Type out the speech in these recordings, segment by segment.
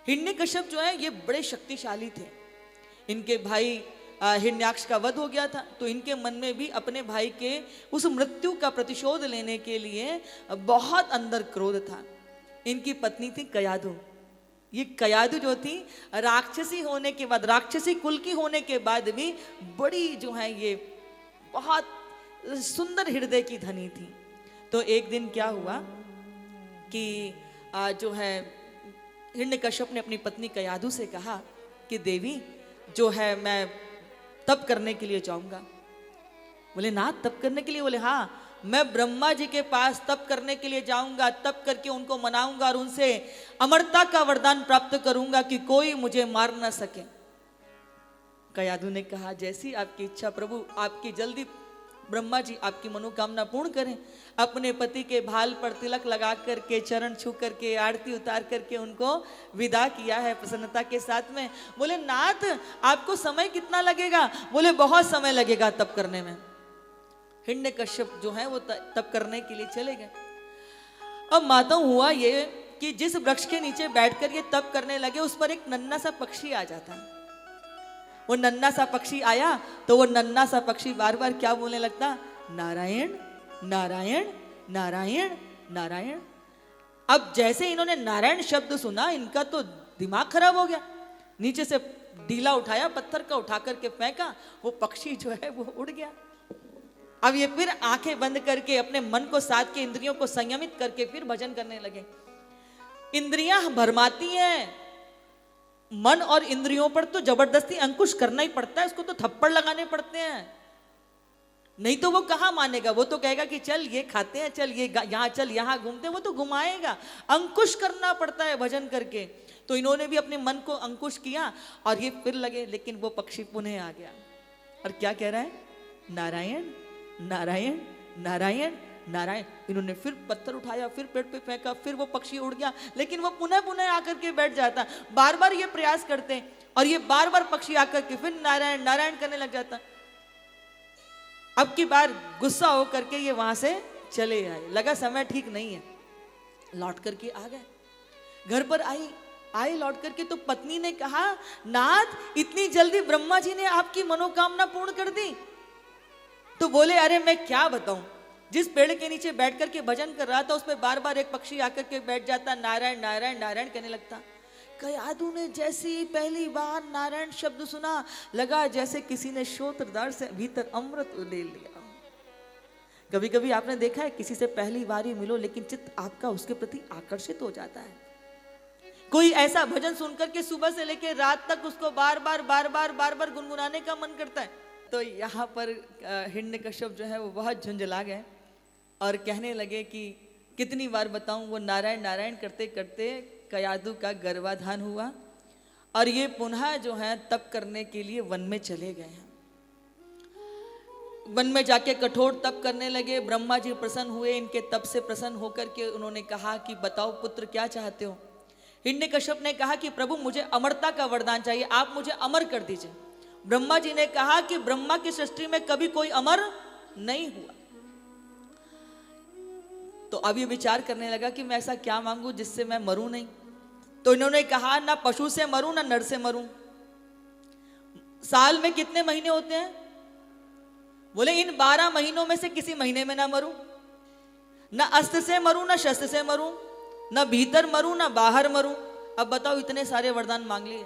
हिरण्यकश्यप जो है ये बड़े शक्तिशाली थे। इनके भाई हिरण्याक्ष का वध हो गया था, तो इनके मन में भी अपने भाई के उस मृत्यु का प्रतिशोध लेने के लिए बहुत अंदर क्रोध था। इनकी पत्नी थी कयाधु। ये कयाधु जो थी राक्षसी होने के बाद, राक्षसी कुल की होने के बाद भी बड़ी जो है ये बहुत सुंदर हृदय की धनी थी। तो एक दिन क्या हुआ कि जो है हिरण्यकश्यप ने अपनी पत्नी कयाधु से कहा कि देवी जो है मैं तप करने के लिए जाऊंगा। बोले ना तप करने के लिए? बोले हाँ, मैं ब्रह्मा जी के पास तप करने के लिए जाऊंगा, तप करके उनको मनाऊंगा और उनसे अमरता का वरदान प्राप्त करूंगा कि कोई मुझे मार ना सके। कयाधु ने कहा जैसी आपकी इच्छा प्रभु, आपकी जल्दी ब्रह्मा जी आपकी मनोकामना पूर्ण करें। अपने पति के भाल पर तिलक लगा करके, चरण छू करके, आरती उतार करके उनको विदा किया है प्रसन्नता के साथ में। बोले नाथ आपको समय कितना लगेगा? बोले बहुत समय लगेगा तप करने में। हिरण्यकश्यप जो है वो तप करने के लिए चले गए। अब माता हुआ ये कि जिस वृक्ष के नीचे बैठकर ये तप करने लगे उस पर एक नन्हा सा पक्षी आ जाता है। वो नन्हा सा पक्षी आया तो वो नन्हा सा पक्षी बार बार क्या बोलने लगता? नारायण नारायण नारायण नारायण। अब जैसे इन्होंने नारायण शब्द सुना इनका तो दिमाग खराब हो गया। नीचे से डीला उठाया, पत्थर का उठा करके फेंका, वो पक्षी जो है वो उड़ गया। अब ये फिर आंखें बंद करके अपने मन को साध के, इंद्रियों को संयमित करके फिर भजन करने लगे। इंद्रियां भरमाती हैं, मन और इंद्रियों पर तो जबरदस्ती अंकुश करना ही पड़ता है, उसको तो थप्पड़ लगाने पड़ते हैं, नहीं तो वो कहाँ मानेगा। वो तो कहेगा कि चल ये खाते हैं, चल ये यहाँ, चल यहाँ घूमते हैं, वो तो घुमाएगा। अंकुश करना पड़ता है भजन करके। तो इन्होंने भी अपने मन को अंकुश किया और ये फिर लगे, लेकिन वो पक्षी पुनः आ गया और क्या कह रहा है? नारायण नारायण नारायण नारायण। इन्होंने फिर पत्थर उठाया, फिर पेड़ पे फेंका, फिर वो पक्षी उड़ गया, लेकिन वो पुनः पुनः आकर के बैठ जाता। बार बार ये प्रयास करते और ये बार बार पक्षी आकर के फिर नारायण नारायण करने लग जाता। अब की बार गुस्सा हो करके ये वहां से चले आए। लगा समय ठीक नहीं है, लौट करके आ गए। घर पर आए लौट करके तो पत्नी ने कहा नाथ इतनी जल्दी ब्रह्मा जी ने आपकी मनोकामना पूर्ण कर दी? तो बोले अरे मैं क्या बताऊं, जिस पेड़ के नीचे बैठ करके भजन कर रहा था उस पर बार बार एक पक्षी आकर के बैठ जाता, नारायण नारायण नारायण कहने लगता। कयाधु ने जैसी पहली बार नारायण शब्द सुना, लगा जैसे किसी ने श्रोत्रद्वार से भीतर अमृत ले लिया। कभी कभी आपने देखा है किसी से पहली बार ही मिलो लेकिन चित्त आपका उसके प्रति आकर्षित हो जाता है। कोई ऐसा भजन सुनकर के सुबह से लेकर रात तक उसको बार बार गुनगुनाने का मन करता है। तो यहाँ पर हिरण्यकश्यप जो है वो बहुत झुंझला गए और कहने लगे कि कितनी बार बताऊं। वो नारायण नारायण करते करते कयाधु का गर्भाधान हुआ और ये पुनः जो है तप करने के लिए वन में चले गए हैं। वन में जाके कठोर तप करने लगे। ब्रह्मा जी प्रसन्न हुए, इनके तप से प्रसन्न होकर के उन्होंने कहा कि बताओ पुत्र क्या चाहते हो? हिरण्यकश्यप ने कहा कि प्रभु मुझे अमरता का वरदान चाहिए, आप मुझे अमर कर दीजिए। ब्रह्मा जी ने कहा कि ब्रह्मा की सृष्टि में कभी कोई अमर नहीं हुआ। तो अब ये विचार करने लगा कि मैं ऐसा क्या मांगू जिससे मैं मरूं नहीं। तो इन्होंने कहा ना पशु से मरूं ना नर से मरूं। साल में कितने महीने होते हैं? बोले इन 12 महीनों में से किसी महीने में ना मरूं, ना अस्त्र से मरूं ना शस्त्र से मरूं, ना भीतर मरूं ना बाहर मरूं। अब बताओ इतने सारे वरदान मांग लिए।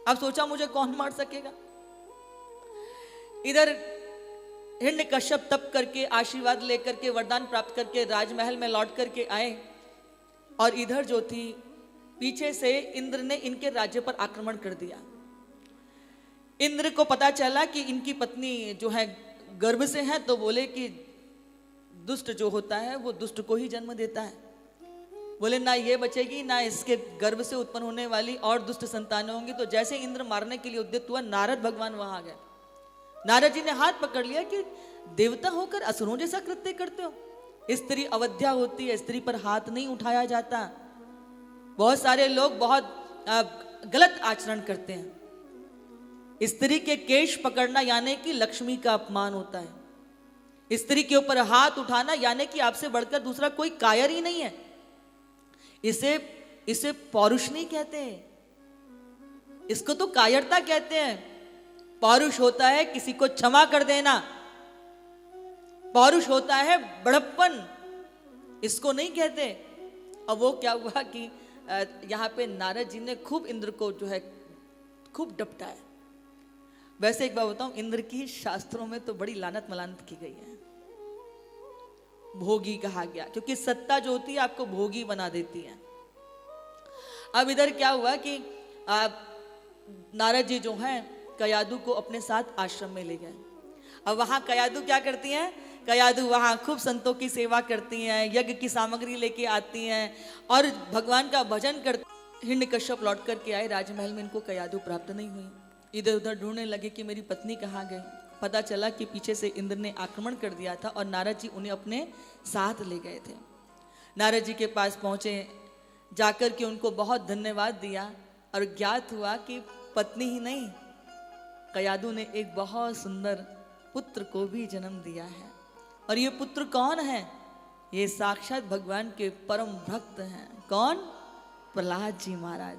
अब सोचा मुझे कौन मार सकेगा। इधर हिरण्यकश्यप तप करके आशीर्वाद लेकर के वरदान प्राप्त करके राजमहल में लौट करके आए और इधर जो थी पीछे से इंद्र ने इनके राज्य पर आक्रमण कर दिया। इंद्र को पता चला कि इनकी पत्नी जो है गर्भ से है, तो बोले कि दुष्ट जो होता है वो दुष्ट को ही जन्म देता है। बोले ना ये बचेगी ना इसके गर्भ से उत्पन्न होने वाली और दुष्ट संतानें होंगी। तो जैसे इंद्र मारने के लिए उद्यत हुआ, नारद भगवान वहां आ गए। नारद जी ने हाथ पकड़ लिया कि देवता होकर असुरों जैसा कृत्य करते हो। स्त्री अवध्या होती है, स्त्री पर हाथ नहीं उठाया जाता। बहुत सारे लोग बहुत गलत आचरण करते हैं। स्त्री के केश पकड़ना यानी कि लक्ष्मी का अपमान होता है। स्त्री के ऊपर हाथ उठाना यानी कि आपसे बढ़कर दूसरा कोई कायर ही नहीं है। इसे इसे पौरुष नहीं कहते, इसको तो कायरता कहते हैं। पौरुष होता है किसी को क्षमा कर देना, पौरुष होता है बड़प्पन, इसको नहीं कहते। अब वो क्या हुआ कि यहाँ पे नारद जी ने खूब इंद्र को जो है खूब डपटाया। वैसे एक बात बताऊं, इंद्र की शास्त्रों में तो बड़ी लानत मलानत की गई है, भोगी कहा गया, क्योंकि सत्ता जो होती है आपको भोगी बना देती है। अब इधर क्या हुआ कि नारद जी जो हैं कयादु को अपने साथ आश्रम में ले गए। अब वहां कयादु क्या करती हैं, कयादु वहां खूब संतों की सेवा करती हैं, यज्ञ की सामग्री लेके आती हैं और भगवान का भजन करती। हिरण्यकश्यप लौट करके आए राजमहल में, इनको कयादु प्राप्त नहीं हुई। इधर उधर ढूंढने लगे कि मेरी पत्नी कहाँ गई। पता चला कि पीछे से इंद्र ने आक्रमण कर दिया था और नारद जी उन्हें अपने साथ ले गए थे। नारद जी के पास पहुंचे, जाकर के उनको बहुत धन्यवाद दिया और ज्ञात हुआ कि पत्नी ही नहीं, कयादु ने एक बहुत सुंदर पुत्र को भी जन्म दिया है। और ये पुत्र कौन है, ये साक्षात भगवान के परम भक्त हैं। कौन, प्रहलाद जी महाराज।